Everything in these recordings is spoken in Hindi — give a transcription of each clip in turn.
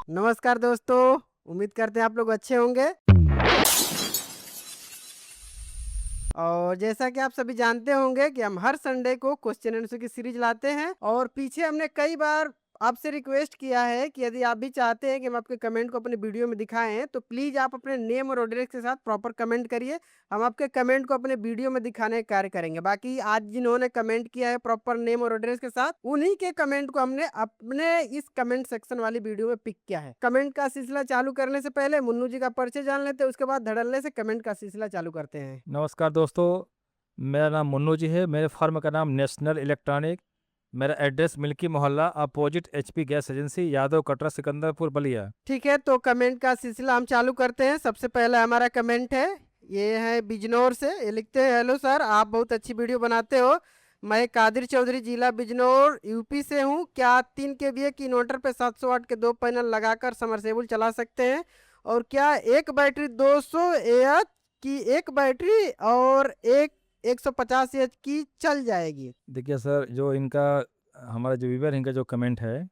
नमस्कार दोस्तों, उम्मीद करते हैं आप लोग अच्छे होंगे। और जैसा कि आप सभी जानते होंगे कि हम हर संडे को क्वेश्चन आंसर की सीरीज लाते हैं और पीछे हमने कई बार आपसे रिक्वेस्ट किया है कि यदि आप भी चाहते हैं कि हम आपके कमेंट को अपने वीडियो में दिखाएं तो प्लीज आप अपने नेम और एड्रेस के साथ प्रॉपर कमेंट करिए। हम आपके कमेंट को अपने वीडियो में दिखाने का कार्य करेंगे। बाकी आज जिन्होंने कमेंट किया है प्रॉपर नेम और एड्रेस के साथ, उन्हीं के कमेंट को हमने अपने इस कमेंट सेक्शन वाली वीडियो में पिक किया है। कमेंट का सिलसिला चालू करने से पहले मुन्नू जी का परिचय जान लेते हैं, उसके बाद धड़ल्ले से कमेंट का सिलसिला चालू करते हैं। नमस्कार दोस्तों, मेरा नाम मुन्नू जी है। मेरे फर्म का नाम नेशनल इलेक्ट्रॉनिक। मेरा एड्रेस मिल्की मोहल्ला opposite HP gas agency, Yadav Katra, Sikandarpur, Ballia. ठीक है, तो कमेंट का सिलसिला हम चालू करते हैं। सबसे पहला हमारा कमेंट है, ये है बिजनौर से। ये लिखते हैं, हेलो सर, आप बहुत अच्छी वीडियो बनाते हो। मैं कादिर चौधरी, जिला बिजनौर, यूपी से हूँ। क्या 3 केवीए की इन्वर्टर पे 700 वाट के 2 पैनल लगाकर समरसेबुल चला सकते हैं? और क्या एक बैटरी 200 एच की एक बैटरी और एक 150 एच की चल जाएगी? देखिए सर, जो इनका हमारा जो व्यूवर इनका जो कमेंट है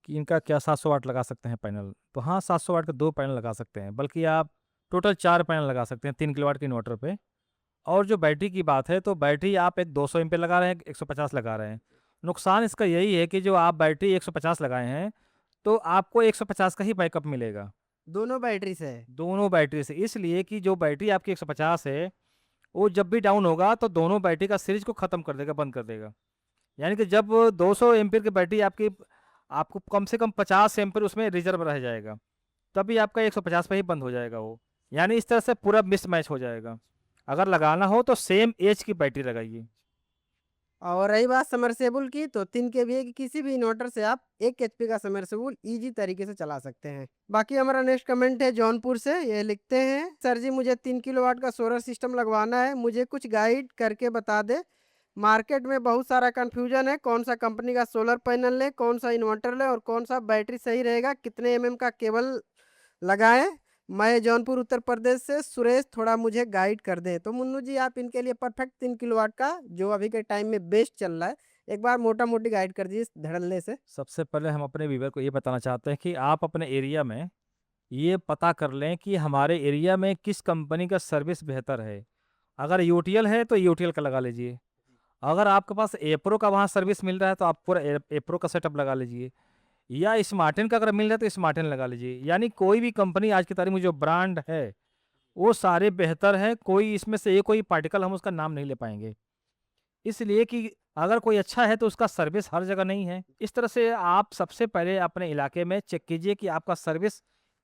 कि इनका क्या 700 वाट लगा सकते हैं पैनल, तो हाँ 700 वाट के 2 पैनल लगा सकते हैं, बल्कि आप टोटल 4 पैनल लगा सकते हैं 3 किलोवाट के इन्वर्टर पे। और जो बैटरी की बात है, तो बैटरी आप एक 200 एम्पीयर लगा रहे हैं, 150 लगा रहे हैं। नुकसान इसका यही है कि जो आप बैटरी 150 लगाए हैं, तो आपको 150 का ही बैकअप मिलेगा दोनों बैटरी से? दोनों बैटरी से। इसलिए कि जो बैटरी आपकी 150 है, वो जब भी डाउन होगा तो दोनों बैटरी का सीरीज को ख़त्म कर देगा, बंद कर देगा। यानी कि जब 200 एम्पीयर की बैटरी आपकी, आपको कम से कम 50 एम्पीयर उसमें रिजर्व रह जाएगा, तभी आपका 150 पे ही बंद हो जाएगा वो। यानी इस तरह से पूरा मिसमैच हो जाएगा। अगर लगाना हो तो सेम एज की बैटरी लगाइए। और रही बात समरसेबुल की, तो 3 केवीए की किसी भी इन्वर्टर से आप 1 एचपी का समरसेबुल इजी तरीके से चला सकते हैं। बाकी हमारा नेक्स्ट कमेंट है जौनपुर से। ये लिखते हैं, सर जी मुझे 3 किलोवाट का सोलर सिस्टम लगवाना है, मुझे कुछ गाइड करके बता दे। मार्केट में बहुत सारा कंफ्यूजन है, कौन सा कंपनी का सोलर पैनल ले, कौन सा इन्वर्टर ले और कौन सा बैटरी सही रहेगा, कितने एमएम का केबल लगाएं। मैं जौनपुर उत्तर प्रदेश से सुरेश, थोड़ा मुझे गाइड कर दें। तो मुन्नू जी, आप इनके लिए परफेक्ट 3 किलोवाट का जो अभी के टाइम में बेस्ट चल रहा है, एक बार मोटा मोटी गाइड कर दीजिए धड़ल्ले से। सबसे पहले हम अपने व्यूवर को ये बताना चाहते हैं कि आप अपने एरिया में ये पता कर लें कि हमारे एरिया में किस कंपनी का सर्विस बेहतर है। अगर यूटीएल है तो यूटीएल का लगा लीजिए। अगर आपके पास एप्रो का वहाँ सर्विस मिल रहा है तो आप पूरा एप्रो का सेटअप लगा लीजिए, या स्मार्टिन का अगर मिल रहा है तो स्मार्टिन लगा लीजिए। यानी कोई भी कंपनी आज की तारीख में जो ब्रांड है वो सारे बेहतर हैं। कोई इसमें से ये कोई पार्टिकल हम उसका नाम नहीं ले पाएंगे, इसलिए कि अगर कोई अच्छा है तो उसका सर्विस हर जगह नहीं है। इस तरह से आप सबसे पहले अपने इलाके में चेक कीजिए कि आपका सर्विस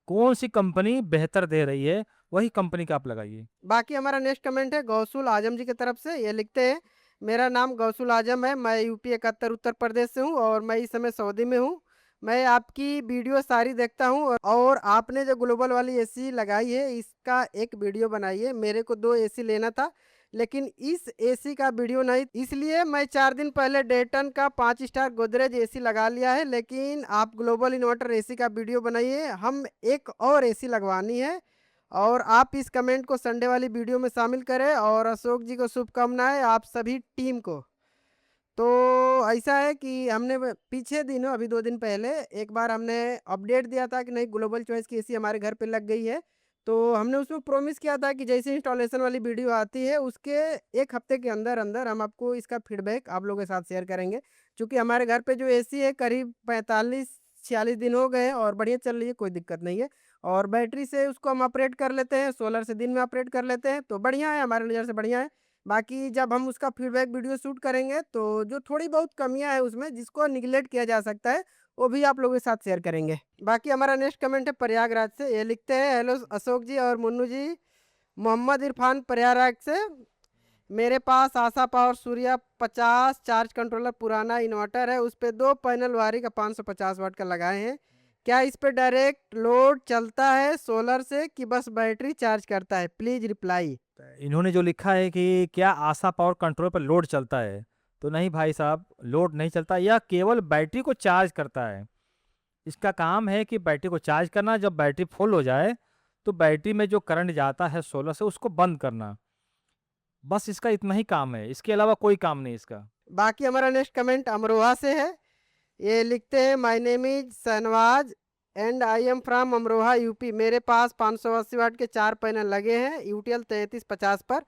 कौन सी कंपनी बेहतर दे रही है, वही कंपनी का आप लगाइए। बाकी हमारा नेक्स्ट कमेंट है गौसुल आजम जी की तरफ से। ये लिखते हैं, मेरा नाम गौसुल आजम है, मैं यूपी 71 उत्तर प्रदेश से हूँ और मैं इस समय सऊदी में हूँ। मैं आपकी वीडियो सारी देखता हूँ और आपने जो ग्लोबल वाली एसी लगाई है इसका एक वीडियो बनाइए। मेरे को 2 एसी लेना था, लेकिन इस एसी का वीडियो नहीं, इसलिए मैं 4 दिन पहले डेटन का 5 स्टार गोदरेज एसी लगा लिया है। लेकिन आप ग्लोबल इन्वर्टर एसी का वीडियो बनाइए, हम एक और एसी लगवानी है। और आप इस कमेंट को संडे वाली वीडियो में शामिल करें। और अशोक जी को शुभकामनाएं, आप सभी टीम को। तो ऐसा है कि हमने पीछे दिनों, अभी 2 दिन पहले एक बार हमने अपडेट दिया था कि नहीं ग्लोबल चॉइस की एसी हमारे घर पे लग गई है। तो हमने उसमें प्रॉमिस किया था कि जैसे इंस्टॉलेशन वाली वीडियो आती है उसके 1 हफ्ते के अंदर अंदर हम आपको इसका फीडबैक आप लोगों के साथ शेयर करेंगे। क्योंकि हमारे घर पे जो एसी है करीब 45-46 दिन हो गए हैं और बढ़िया चल रही है, कोई दिक्कत नहीं है। और बैटरी से उसको हम ऑपरेट कर लेते हैं, सोलर से दिन में ऑपरेट कर लेते हैं, तो बढ़िया है, हमारे नज़र से बढ़िया है। बाकी जब हम उसका फीडबैक वीडियो शूट करेंगे तो जो थोड़ी बहुत कमियां है उसमें जिसको निगलेक्ट किया जा सकता है वो भी आप लोगों के साथ शेयर करेंगे। बाकी हमारा नेक्स्ट कमेंट है प्रयागराज से। ये लिखते हैं, हेलो अशोक जी और मुन्नू जी, मोहम्मद इरफान प्रयागराज से। मेरे पास आशा पावर सूर्या 50 चार्ज कंट्रोलर पुराना इन्वर्टर है, उस पे 2 पैनल वारी का 550 वाट का लगाए हैं। क्या इस पे डायरेक्ट लोड चलता है सोलर से कि बस बैटरी चार्ज करता है? Please reply. इन्होंने जो लिखा है कि क्या आशा पावर कंट्रोल पर लोड चलता है, तो नहीं भाई साहब, लोड नहीं चलता। यह केवल बैटरी को चार्ज करता है। इसका काम है कि बैटरी को चार्ज करना, जब बैटरी फुल हो जाए तो बैटरी में जो करंट जाता है सोलर से उसको बंद करना। बस इसका इतना ही काम है, इसके अलावा कोई काम नहीं इसका। बाकी हमारा नेक्स्ट कमेंट अमरोहा से है। ये लिखते हैं, my name is Shahnawaz and I am from Amroha UP. मेरे पास 580 वाट के 4 पैनल लगे हैं यूटीएल 3350 पर,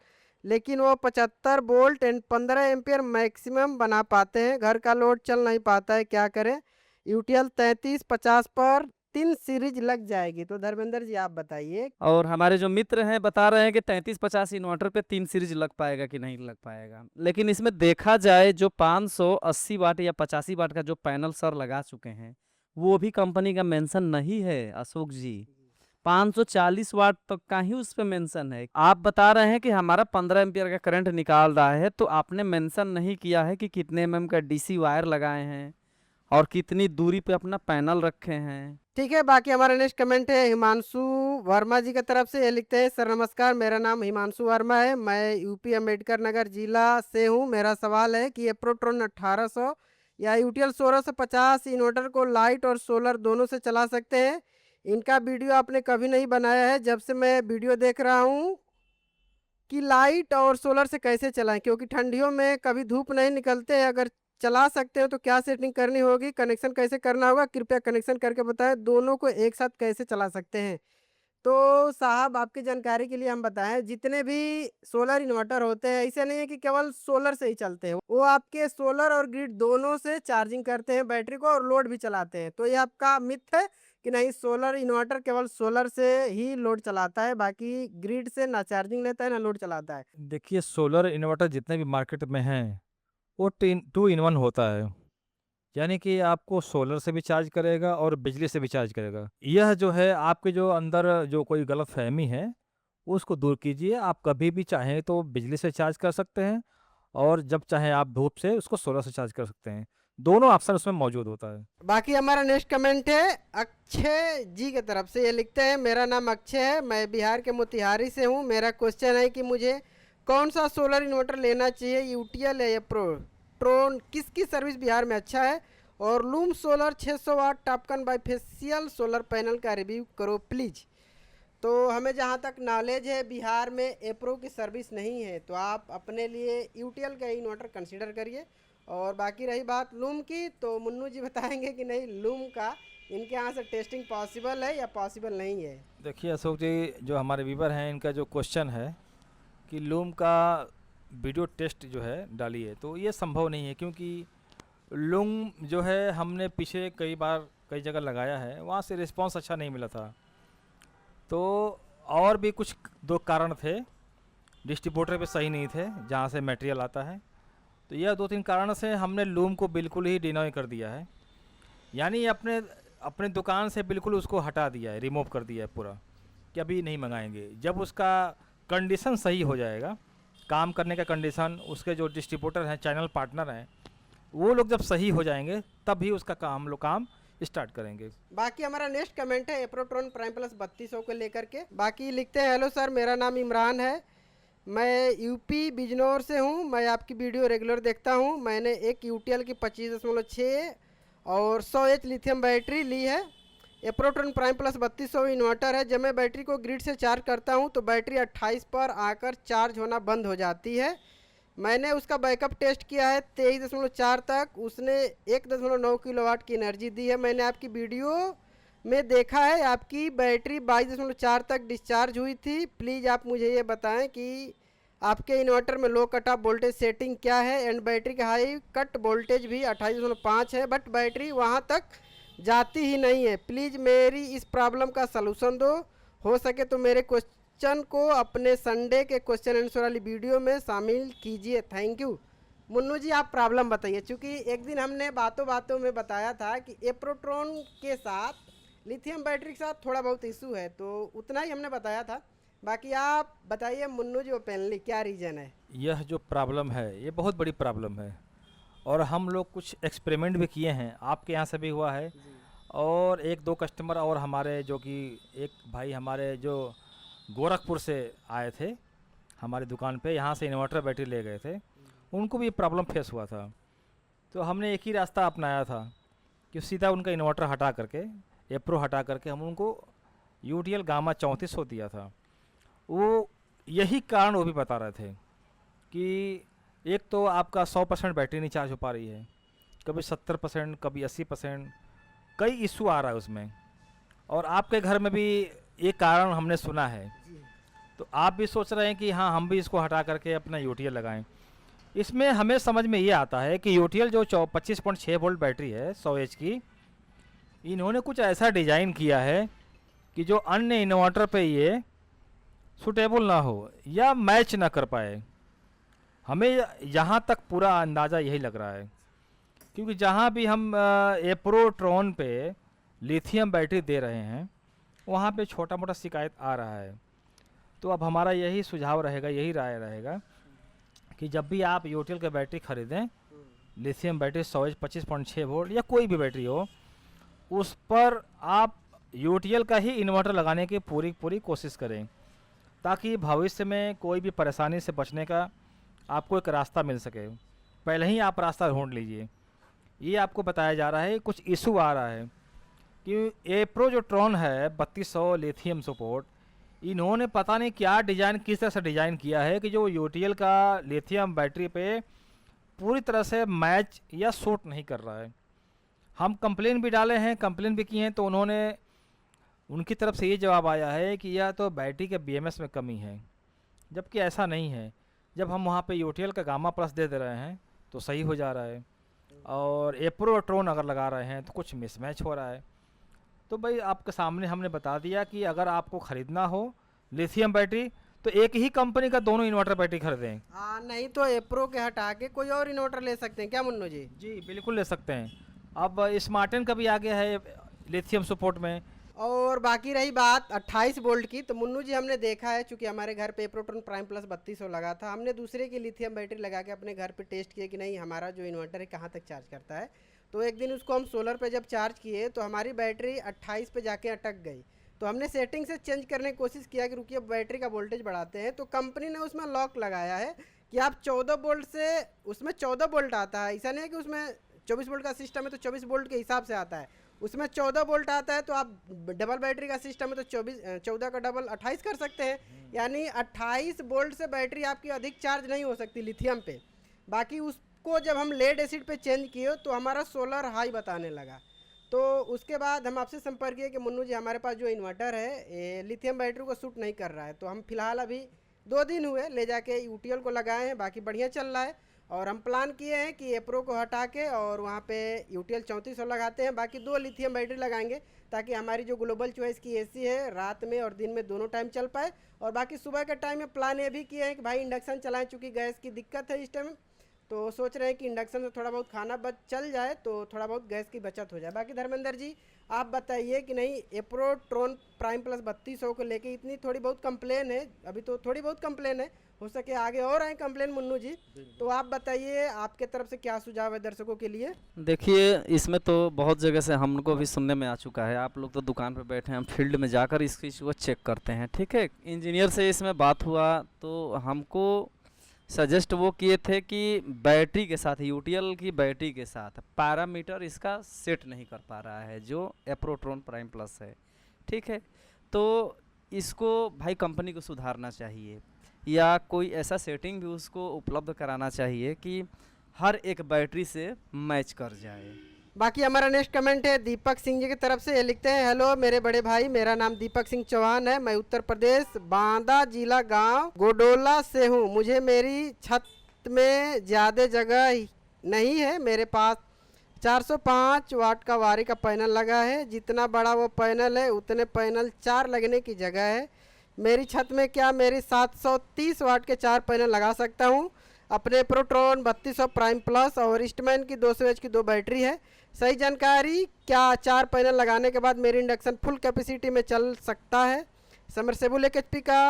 लेकिन वो 75 वोल्ट एंड 15 एम्पियर मैक्सिमम बना पाते हैं। घर का लोड चल नहीं पाता है, क्या करें? यूटीएल 3350 पर 3 सीरीज लग जाएगी। तो धर्मेंद्र जी आप बताइए। और हमारे जो मित्र हैं बता रहे हैं कि 3350 इन्वर्टर पे 3 सीरीज लग पाएगा कि नहीं लग पाएगा। लेकिन इसमें देखा जाए जो 580 वाट या 85 वाट का जो पैनल सर लगा चुके हैं वो भी कंपनी का मेंशन नहीं है अशोक जी। 540 वाट तक का ही उस पे मेंशन है। आप बता रहे हैं कि हमारा 15 एम्पियर का करंट निकाल रहा है, तो आपने मेंशन नहीं किया है कि कितने एमएम का डीसी वायर लगाए हैं और कितनी दूरी पे अपना पैनल रखे हैं। ठीक है, बाकी हमारा नेक्स्ट कमेंट है हिमांशु वर्मा जी की तरफ से। ये लिखते हैं, सर नमस्कार, मेरा नाम हिमांशु वर्मा है, मैं यूपी अम्बेडकर नगर जिला से हूँ। मेरा सवाल है कि एप्रोट्रॉन 1800 या यूटीएल 1650 इन्वर्टर को लाइट और सोलर दोनों से चला सकते हैं? इनका वीडियो आपने कभी नहीं बनाया है। जब से मैं वीडियो देख रहा हूँ कि लाइट और सोलर से कैसे चलाएं, क्योंकि ठंडियों में कभी धूप नहीं निकलते हैं। अगर चला सकते हो तो क्या सेटिंग करनी होगी, कनेक्शन कैसे करना होगा, कृपया कनेक्शन करके बताएं। दोनों को एक साथ कैसे चला सकते हैं? तो साहब आपकी जानकारी के लिए हम बताएं, जितने भी सोलर इन्वर्टर होते हैं ऐसे नहीं है कि केवल सोलर से ही चलते हैं, वो आपके सोलर और ग्रिड दोनों से चार्जिंग करते हैं बैटरी को और लोड भी चलाते हैं। तो ये आपका मिथ है कि नहीं, सोलर इन्वर्टर केवल सोलर से ही लोड चलाता है, बाकी ग्रिड से ना चार्जिंग लेता है ना लोड चलाता है। देखिए, सोलर इन्वर्टर जितने भी मार्केट में हैं वो 2 in 1 होता है। यानी कि आपको सोलर से भी चार्ज करेगा और बिजली से भी चार्ज करेगा। यह जो है आपके जो अंदर जो कोई गलतफहमी है उसको दूर कीजिए। आप कभी भी चाहें तो बिजली से चार्ज कर सकते हैं और जब चाहें आप धूप से उसको सोलर से चार्ज कर सकते हैं। दोनों ऑप्शन उसमें मौजूद होता है। बाकी हमारा नेक्स्ट कमेंट है अक्षय जी की तरफ से। ये लिखते हैं, मेरा नाम अक्षय है, मैं बिहार के मोतिहारी से हूँ। मेरा क्वेश्चन है कि मुझे कौन सा सोलर इन्वर्टर लेना चाहिए, यूटीएल या प्रोट्रॉन, किसकी सर्विस बिहार में अच्छा है? और लूम सोलर 600 वाट टॉपकन बाईफेशियल सोलर पैनल का रिव्यू करो प्लीज़। तो हमें जहाँ तक नॉलेज है बिहार में एप्रो की सर्विस नहीं है, तो आप अपने लिए यूटीएल का इन्वर्टर कंसीडर करिए। और बाकी रही बात लूम की, तो मुन्नू जी बताएंगे कि नहीं लूम का इनके यहाँ से टेस्टिंग पॉसिबल है या पॉसिबल नहीं है। देखिए अशोक जी, जो हमारे व्यूवर हैं इनका जो क्वेश्चन है कि लूम का वीडियो टेस्ट जो है डालिए, तो ये संभव नहीं है, क्योंकि लूम जो है हमने पीछे कई बार कई जगह लगाया है, वहाँ से रिस्पांस अच्छा नहीं मिला था। तो और भी कुछ 2 कारण थे, डिस्ट्रीब्यूटर पे सही नहीं थे जहाँ से मटेरियल आता है। तो यह 2-3 कारण से हमने लूम को बिल्कुल ही डिनॉय कर दिया है, यानी अपने अपने दुकान से बिल्कुल उसको हटा दिया है, रिमूव कर दिया है पूरा, कि अभी नहीं मंगाएंगे। जब उसका कंडीशन सही हो जाएगा, काम करने का कंडीशन, उसके जो डिस्ट्रीब्यूटर हैं, चैनल पार्टनर हैं, वो लोग जब सही हो जाएंगे तब ही उसका काम हम लोग काम स्टार्ट करेंगे। बाकी हमारा नेक्स्ट कमेंट है एप्रोट्रॉन प्राइम प्लस 3200 को लेकर के। बाकी लिखते हैं, हेलो सर, मेरा नाम इमरान है, मैं यूपी बिजनौर से हूँ, मैं आपकी वीडियो रेगुलर देखता हूँ। मैंने एक यूटीएल की 25.6 और 100H लिथियम बैटरी ली है। एप्रोट्रॉन प्राइम प्लस 3200 इन्वर्टर है। जब मैं बैटरी को ग्रिड से चार्ज करता हूँ तो बैटरी 28 पर आकर चार्ज होना बंद हो जाती है। मैंने उसका बैकअप टेस्ट किया है 23.4 तक, उसने 1.9 किलोवाट की एनर्जी दी है। मैंने आपकी वीडियो में देखा है आपकी बैटरी 22.4 तक डिस्चार्ज हुई थी। प्लीज़ आप मुझे ये बताएं कि आपके इन्वर्टर में लो कट ऑफ वोल्टेज सेटिंग क्या है एंड बैटरी का हाई कट वोल्टेज भी 28.5 है, बट बैटरी वहाँ तक जाती ही नहीं है। प्लीज़ मेरी इस प्रॉब्लम का सलूशन दो, हो सके तो मेरे क्वेश्चन को अपने संडे के क्वेश्चन आंसर वाली वीडियो में शामिल कीजिए, थैंक यू। मुन्नू जी आप प्रॉब्लम बताइए, क्योंकि एक दिन हमने बातों बातों में बताया था कि एप्रोट्रॉन के साथ लिथियम बैटरी के साथ थोड़ा बहुत इशू है, तो उतना ही हमने बताया था। बाकी आप बताइए मुन्नू जी ओपनली क्या रीज़न है? यह जो प्रॉब्लम है ये बहुत बड़ी प्रॉब्लम है, और हम लोग कुछ एक्सपेरिमेंट भी किए हैं, आपके यहाँ से भी हुआ है। और 1-2 कस्टमर और हमारे, जो कि एक भाई हमारे जो गोरखपुर से आए थे हमारी दुकान पे, यहाँ से इन्वर्टर बैटरी ले गए थे, उनको भी ये प्रॉब्लम फेस हुआ था। तो हमने एक ही रास्ता अपनाया था कि सीधा उनका इन्वर्टर हटा करके, एप्रो हटा करके, हम उनको यूटीएल गामा 3400 दिया था। वो यही कारण वो भी बता रहे थे कि एक तो आपका 100% बैटरी नहीं चार्ज हो पा रही है, कभी 70%, कभी 80%, कई इशू आ रहा है उसमें। और आपके घर में भी ये कारण हमने सुना है, तो आप भी सोच रहे हैं कि हाँ हम भी इसको हटा करके अपना यूटीएल लगाएं। इसमें हमें समझ में ये आता है कि यूटीएल जो 25.6 वोल्ट बैटरी है 100 एच की, इन्होंने कुछ ऐसा डिज़ाइन किया है कि जो अन्य इन्वर्टर पे ये सूटेबल ना हो या मैच ना कर पाए। हमें यहाँ तक पूरा अंदाज़ा यही लग रहा है, क्योंकि जहाँ भी हम एप्रोट्रॉन पे लिथियम बैटरी दे रहे हैं वहाँ पे छोटा मोटा शिकायत आ रहा है। तो अब हमारा यही सुझाव रहेगा, यही राय रहेगा कि जब भी आप यूटीएल की बैटरी ख़रीदें, लिथियम बैटरी 100 एच 25.6 वोल्ट या कोई भी बैटरी हो, उस पर आप यूटीएल का ही इन्वर्टर लगाने की पूरी कोशिश करें, ताकि भविष्य में कोई भी परेशानी से बचने का आपको एक रास्ता मिल सके। पहले ही आप रास्ता ढूंढ लीजिए। ये आपको बताया जा रहा है कुछ इशू आ रहा है कि एप्रो जो ट्रॉन है 3200 लिथियम सपोर्ट, इन्होंने पता नहीं क्या डिज़ाइन, किस तरह से डिज़ाइन किया है कि जो यूटीएल का लिथियम बैटरी पे पूरी तरह से मैच या सूट नहीं कर रहा है। हम कंप्लेन भी डाले हैं, कंप्लेन भी किए हैं, तो उनकी तरफ से ये जवाब आया है कि यह तो बैटरी के बीएमएस में कमी है, जबकि ऐसा नहीं है। जब हम वहाँ पे यूटीएल का गामा प्लस दे रहे हैं तो सही हो जा रहा है, और एप्रोट्रॉन अगर लगा रहे हैं तो कुछ मिसमैच हो रहा है। तो भाई आपके सामने हमने बता दिया कि अगर आपको ख़रीदना हो लिथियम बैटरी तो एक ही कंपनी का दोनों इन्वर्टर बैटरी खरीदें। हाँ, नहीं तो एप्रो के हटा के कोई और इन्वर्टर ले सकते हैं क्या मुन्नू जी? जी बिल्कुल ले सकते हैं। अब स्मार्टन का भी आ गया है लिथियम सपोर्ट में। और बाकी रही बात 28 वोल्ट की, तो मुन्नू जी हमने देखा है, चूंकि हमारे घर पे एप्रोट्रॉन प्राइम प्लस 3200 लगा था, हमने दूसरे की लिथियम बैटरी लगा के अपने घर पे टेस्ट किया कि नहीं हमारा जो इन्वर्टर है कहाँ तक चार्ज करता है। तो एक दिन उसको हम सोलर पे जब चार्ज किए तो हमारी बैटरी 28 पे जाके अटक गई। तो हमने सेटिंग से चेंज करने की कोशिश किया कि रुकिए बैटरी का वोल्टेज बढ़ाते हैं, तो कंपनी ने उसमें लॉक लगाया है कि आप 14 वोल्ट से, उसमें 14 वोल्ट आता है, ऐसा नहीं है कि उसमें 24 वोल्ट का सिस्टम है तो 24 वोल्ट के हिसाब से आता है, उसमें 14 वोल्ट आता है। तो आप डबल बैटरी का सिस्टम है तो 14 का डबल 28 कर सकते हैं, यानी 28 वोल्ट से बैटरी आपकी अधिक चार्ज नहीं हो सकती लिथियम पे। बाकी उसको जब हम लेड एसिड पे चेंज किए तो हमारा सोलर हाई बताने लगा। तो उसके बाद हम आपसे संपर्क किए कि मुन्नू जी हमारे पास जो इन्वर्टर है ये लिथियम बैटरी को सूट नहीं कर रहा है। तो हम फिलहाल अभी 2 दिन हुए ले जाके यूटीएल को लगाए हैं, बाकी बढ़िया चल रहा है। और हम प्लान किए हैं कि एप्रो को हटा के और वहाँ पे यूटीएल 3400 लगाते हैं, बाकी 2 लिथियम बैटरी लगाएंगे ताकि हमारी जो ग्लोबल चॉइस की एसी है रात में और दिन में दोनों टाइम चल पाए। और बाकी सुबह के टाइम में प्लान ये भी किए हैं कि भाई इंडक्शन चलाएं, चूँकि गैस की दिक्कत है इस टाइम, तो सोच रहे हैं कि इंडक्शन से थोड़ा बहुत खाना चल जाए तो थोड़ा बहुत गैस की बचत हो जाए। बाकी धर्मेंद्र जी आप बताइए कि नहीं एप्रोट्रॉन प्राइम प्लस 3200 को लेके इतनी थोड़ी बहुत कंप्लेन है, अभी तो थोड़ी बहुत कंप्लेन है, हो सके आगे और आए कंप्लेन मुन्नू जी, तो आप बताइए आपके तरफ से क्या सुझाव है दर्शकों के लिए? देखिए इसमें तो बहुत जगह से हमको भी सुनने में आ चुका है, आप लोग तो दुकान पे बैठे हैं, हम फील्ड में जाकर इस चीज़ को चेक करते हैं। ठीक है, इंजीनियर से इसमें बात हुआ तो हमको सजेस्ट वो किए थे कि बैटरी के साथ, यूटीएल की बैटरी के साथ पैरामीटर इसका सेट नहीं कर पा रहा है जो एप्रोट्रॉन प्राइम प्लस है। ठीक है, तो इसको भाई कंपनी को सुधारना चाहिए या कोई ऐसा सेटिंग भी उसको उपलब्ध कराना चाहिए कि हर एक बैटरी से मैच कर जाए। बाकी हमारा नेक्स्ट कमेंट है दीपक सिंह जी की तरफ से, ये लिखते हैं हेलो मेरे बड़े भाई, मेरा नाम दीपक सिंह चौहान है, मैं उत्तर प्रदेश बांदा जिला गांव गोडोला से हूं। मुझे मेरी छत में ज़्यादा जगह नहीं है, मेरे पास 405 वाट का वारी का पैनल लगा है, जितना बड़ा वो पैनल है उतने पैनल 4 लगने की जगह है। मेरी छत में क्या मेरी 730 वाट के 4 पैनल लगा सकता हूँ? अपने प्रोट्रॉन 3200 प्राइम प्लस और ईस्टमैन की 200 एच की 2 बैटरी है, सही जानकारी। क्या 4 पैनल लगाने के बाद मेरी इंडक्शन फुल कैपेसिटी में चल सकता है? समरसेबुल 1 HP का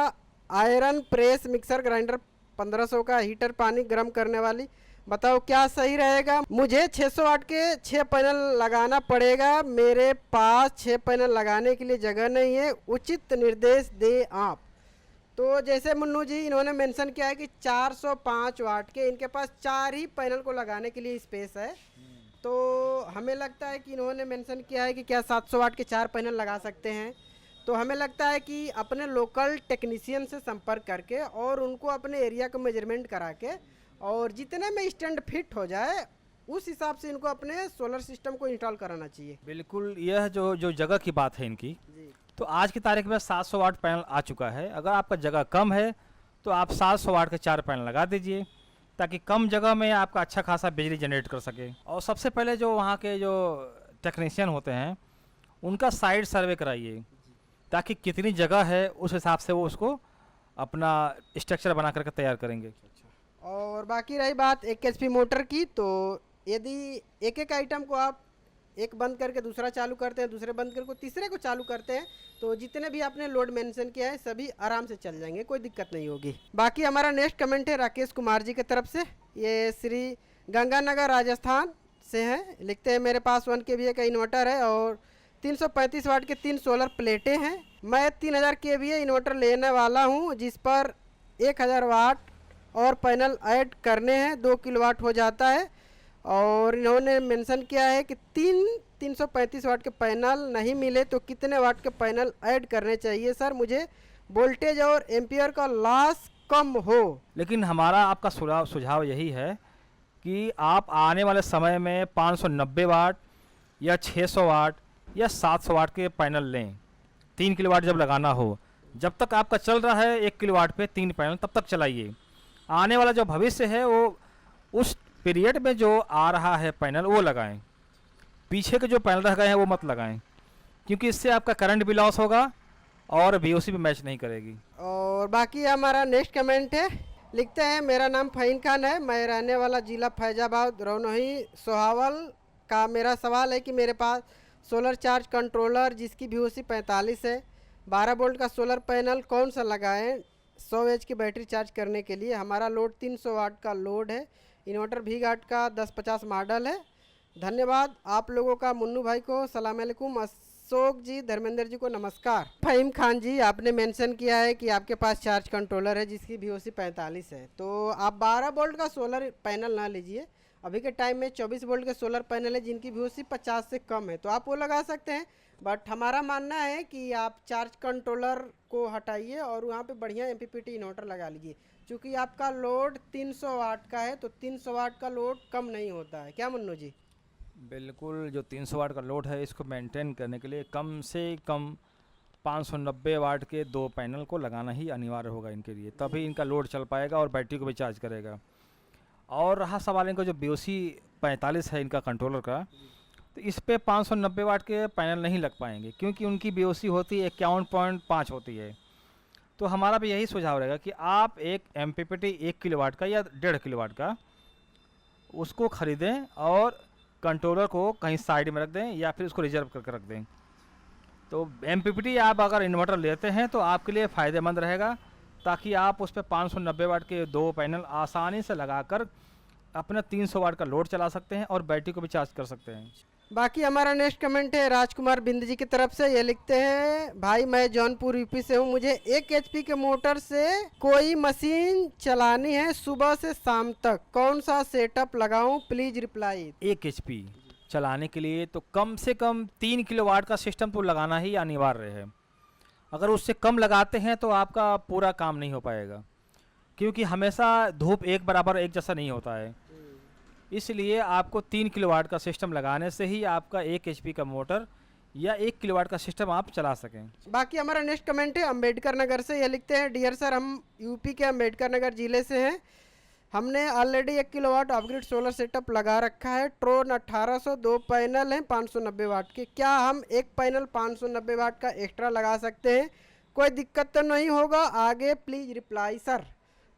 आयरन प्रेस मिक्सर ग्राइंडर 1500 का हीटर पानी गर्म करने वाली, बताओ क्या सही रहेगा? मुझे 600 वाट के 6 पैनल लगाना पड़ेगा, मेरे पास 6 पैनल लगाने के लिए जगह नहीं है, उचित निर्देश दे आप। तो जैसे मुन्नू जी इन्होंने मेंशन किया है कि 405 वाट के इनके पास 4 ही पैनल को लगाने के लिए स्पेस है, तो हमें लगता है कि इन्होंने मेंशन किया है कि क्या 700 वाट के 4 पैनल लगा सकते हैं। तो हमें लगता है कि अपने लोकल टेक्नीशियन से संपर्क करके और उनको अपने एरिया को मेजरमेंट करा के और जितने में स्टैंड फिट हो जाए उस हिसाब से इनको अपने सोलर सिस्टम को इंस्टॉल कराना चाहिए। बिल्कुल, यह जो जगह की बात है इनकी, तो आज की तारीख में 700 वाट पैनल आ चुका है। अगर आपका जगह कम है तो आप 700 वाट के 4 पैनल लगा दीजिए, ताकि कम जगह में आपका अच्छा खासा बिजली जनरेट कर सके। और सबसे पहले जो वहाँ के जो टेक्नीशियन होते हैं उनका साइड सर्वे कराइए, ताकि कितनी जगह है उस हिसाब से वो उसको अपना स्ट्रक्चर बना करके तैयार करेंगे। और बाकी रही बात 1 एचपी मोटर की, तो यदि एक एक आइटम को आप एक बंद करके दूसरा चालू करते हैं, दूसरे बंद करके तीसरे को चालू करते हैं, तो जितने भी आपने लोड मेंशन किया है सभी आराम से चल जाएंगे, कोई दिक्कत नहीं होगी। बाकी हमारा नेक्स्ट कमेंट है राकेश कुमार जी की तरफ से। ये श्री गंगानगर राजस्थान से हैं। लिखते हैं मेरे पास 1 kVA का इन्वर्टर है और 335 वाट के 3 सोलर प्लेटें हैं। मैं 3000 kVA इन्वर्टर लेने वाला हूं, जिस पर 1000 वाट और पैनल ऐड करने हैं, 2 किलोवाट हो जाता है। और इन्होंने मेंशन किया है कि 335 वाट के पैनल नहीं मिले तो कितने वाट के पैनल ऐड करने चाहिए सर, मुझे वोल्टेज और एम्पियर का लॉस कम हो। लेकिन हमारा आपका सुझाव यही है कि आप आने वाले समय में 590 वाट या 600 वाट या 700 वाट के पैनल लें। 3 किलोवाट जब लगाना हो, जब तक आपका चल रहा है 1 किलोवाट पे 3 पैनल, तब तक चलाइए। आने वाला जो भविष्य है वो उस पीरियड में जो आ रहा है पैनल वो लगाएं, पीछे के जो पैनल रह गए हैं वो मत लगाएं, क्योंकि इससे आपका करंट भी लॉस होगा और बीओसी भी मैच नहीं करेगी। और बाकी हमारा नेक्स्ट कमेंट है। लिखते हैं मेरा नाम फ़हीन खान है, मैं रहने वाला ज़िला फैजाबाद रौनोही सोहावल का। मेरा सवाल है कि मेरे पास सोलर चार्ज कंट्रोलर जिसकी बीओसी 45 है, 12 वोल्ट का सोलर पैनल कौन सा लगाएं 100 एच की बैटरी चार्ज करने के लिए। हमारा लोड 300 वाट का लोड है, इन्वर्टर वी गार्ड का 1050 मॉडल है। धन्यवाद आप लोगों का। मुन्नू भाई को सलाम अलैकुम, अशोक जी, धर्मेंद्र जी को नमस्कार। फ़हीम खान जी, आपने मेंशन किया है कि आपके पास चार्ज कंट्रोलर है जिसकी बीओसी 45 है, तो आप 12 वोल्ट का सोलर पैनल ना लीजिए। अभी के टाइम में 24 वोल्ट के सोलर पैनल है जिनकी बीओसी 50 से कम है, तो आप वो लगा सकते हैं। बट हमारा मानना है कि आप चार्ज कंट्रोलर को हटाइए और वहाँ पे बढ़िया एमपीपीटी इन्वर्टर लगा लीजिए, क्योंकि आपका लोड 300 वाट का है, तो 300 वाट का लोड कम नहीं होता है। क्या मुन्नू जी? बिल्कुल, जो 300 वाट का लोड है इसको मेंटेन करने के लिए कम से कम 590 वाट के 2 पैनल को लगाना ही अनिवार्य होगा इनके लिए, तभी इनका लोड चल पाएगा और बैटरी को भी चार्ज करेगा। और रहा सवाल इनका जो बीओसी 45 है इनका कंट्रोलर का, तो इस पे 590 वाट के पैनल नहीं लग पाएंगे, क्योंकि उनकी बीओसी होती है 51.5 होती है। तो हमारा भी यही सुझाव रहेगा कि आप एक एमपीपीटी 1 किलोवाट का या 1.5 किलोवाट का उसको ख़रीदें और कंट्रोलर को कहीं साइड में रख दें या फिर उसको रिजर्व करके रख दें। तो एमपीपीटी आप अगर इन्वर्टर लेते हैं तो आपके लिए फ़ायदेमंद रहेगा, ताकि आप उस पर 590 वाट के 2 पैनल आसानी से लगाकर अपना 300 वाट का लोड चला सकते हैं और बैटरी को भी चार्ज कर सकते हैं। बाकी हमारा नेक्स्ट कमेंट है राजकुमार बिंद जी की तरफ से। ये लिखते हैं भाई मैं जौनपुर यूपी से हूँ, मुझे 1 एचपी के मोटर से कोई मशीन चलानी है सुबह से शाम तक, कौन सा सेटअप लगाऊं, प्लीज रिप्लाई। 1 एचपी चलाने के लिए तो कम से कम 3 किलोवाट का सिस्टम तो लगाना ही अनिवार्य है। अगर उससे कम लगाते हैं तो आपका पूरा काम नहीं हो पाएगा, क्योंकि हमेशा धूप एक बराबर एक जैसा नहीं होता है। इसलिए आपको 3 किलोवाट का सिस्टम लगाने से ही आपका 1 एचपी का मोटर या 1 किलोवाट का सिस्टम आप चला सकें। बाकी हमारा नेक्स्ट कमेंट है अम्बेडकर नगर से। ये लिखते हैं डियर सर, हम यूपी के अम्बेडकर नगर ज़िले से हैं। हमने already 1 kilowatt off grid solar setup लगा रखा है। ट्रोन 1800, 2 पैनल हैं 590 वाट के। क्या हम एक पैनल 590 वाट का एक्स्ट्रा लगा सकते हैं? कोई दिक्कत तो नहीं होगा? आगे प्लीज़ रिप्लाई सर।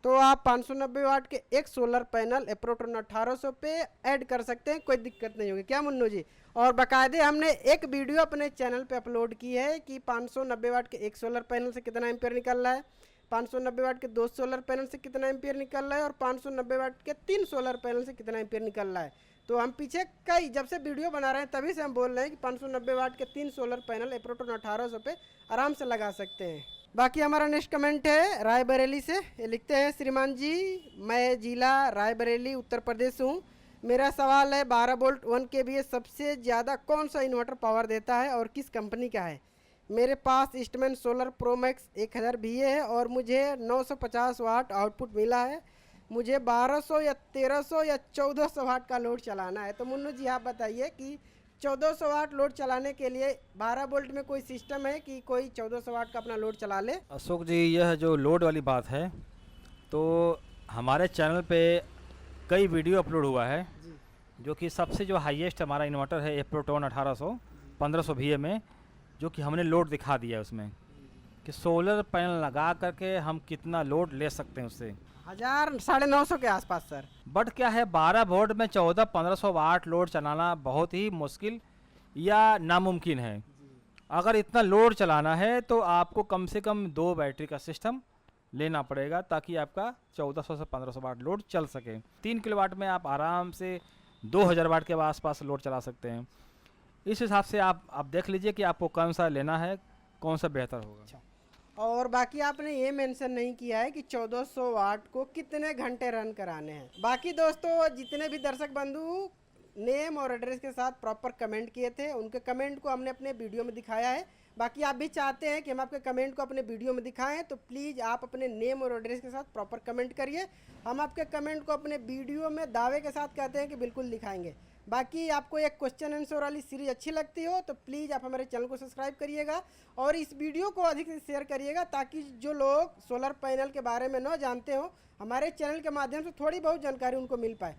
तो आप 590 वाट के एक सोलर पैनल एप्रोट्रॉन 1800 पे ऐड कर सकते हैं, कोई दिक्कत नहीं होगी। क्या मुन्नू जी? और बाकायदे हमने एक वीडियो अपने चैनल पे अपलोड की है कि 590 वाट के एक सोलर पैनल से कितना एम्पियर निकल रहा है, 590 वाट के 2 सोलर पैनल से कितना एम्पियर निकल रहा है और 590 वाट के 3 सोलर पैनल से कितना एम्पियर निकल रहा है। तो हम पीछे कई जब से वीडियो बना रहे हैं तभी से हम बोल रहे हैं कि 590 वाट के 3 सोलर पैनल एप्रोट्रॉन 1800 पे आराम से लगा सकते हैं। बाकी हमारा नेक्स्ट कमेंट है रायबरेली से। ये लिखते हैं श्रीमान जी, मैं जिला रायबरेली उत्तर प्रदेश हूँ। मेरा सवाल है 12 वोल्ट 1 kVA सबसे ज़्यादा कौन सा इन्वर्टर पावर देता है और किस कंपनी का है? मेरे पास Eastman solar pro max 1000 VA है और मुझे 950 वाट आउटपुट मिला है। मुझे 1200 या 1300 या 1400 वाट का लोड चलाना है। तो मुन्नू जी आप बताइए कि 1400 वाट लोड चलाने के लिए 12 वोल्ट में कोई सिस्टम है कि कोई 1400 वाट का अपना लोड चला ले? अशोक जी, यह जो लोड वाली बात है, तो हमारे चैनल पे कई वीडियो अपलोड हुआ है, जो कि सबसे जो हाईएस्ट हमारा इन्वर्टर है प्रोटोन 1800 1500 VA में, जो कि हमने लोड दिखा दिया है उसमें कि सोलर पैनल लगा करके हम कितना लोड ले सकते हैं उससे। 1000 950 के आसपास सर। बट क्या है, 12 वोल्ट में 1400-1500 वाट लोड चलाना बहुत ही मुश्किल या नामुमकिन है। अगर इतना लोड चलाना है तो आपको कम से कम 2 बैटरी का सिस्टम लेना पड़ेगा, ताकि आपका 1400 से 1500 वाट लोड चल सके। 3 किलोवाट में आप आराम से 2000 वाट के आसपास लोड चला सकते हैं। इस हिसाब से आप देख लीजिए कि आपको कौन सा लेना है, कौन सा बेहतर होगा। और बाकी आपने ये मेंशन नहीं किया है कि 1400 वाट को कितने घंटे रन कराने हैं। बाकी दोस्तों, जितने भी दर्शक बंधु नेम और एड्रेस के साथ प्रॉपर कमेंट किए थे, उनके कमेंट को हमने अपने वीडियो में दिखाया है। बाकी आप भी चाहते हैं कि हम आपके कमेंट को अपने वीडियो में दिखाएं, तो प्लीज़ आप अपने नेम और एड्रेस के साथ प्रॉपर कमेंट करिए। हम आपके कमेंट को अपने वीडियो में दावे के साथ कहते हैं कि बिल्कुल दिखाएंगे। बाकी आपको एक क्वेश्चन आंसर वाली सीरीज अच्छी लगती हो तो प्लीज़ आप हमारे चैनल को सब्सक्राइब करिएगा और इस वीडियो को अधिक से शेयर करिएगा, ताकि जो लोग सोलर पैनल के बारे में न जानते हो, हमारे चैनल के माध्यम से थोड़ी बहुत जानकारी उनको मिल पाए।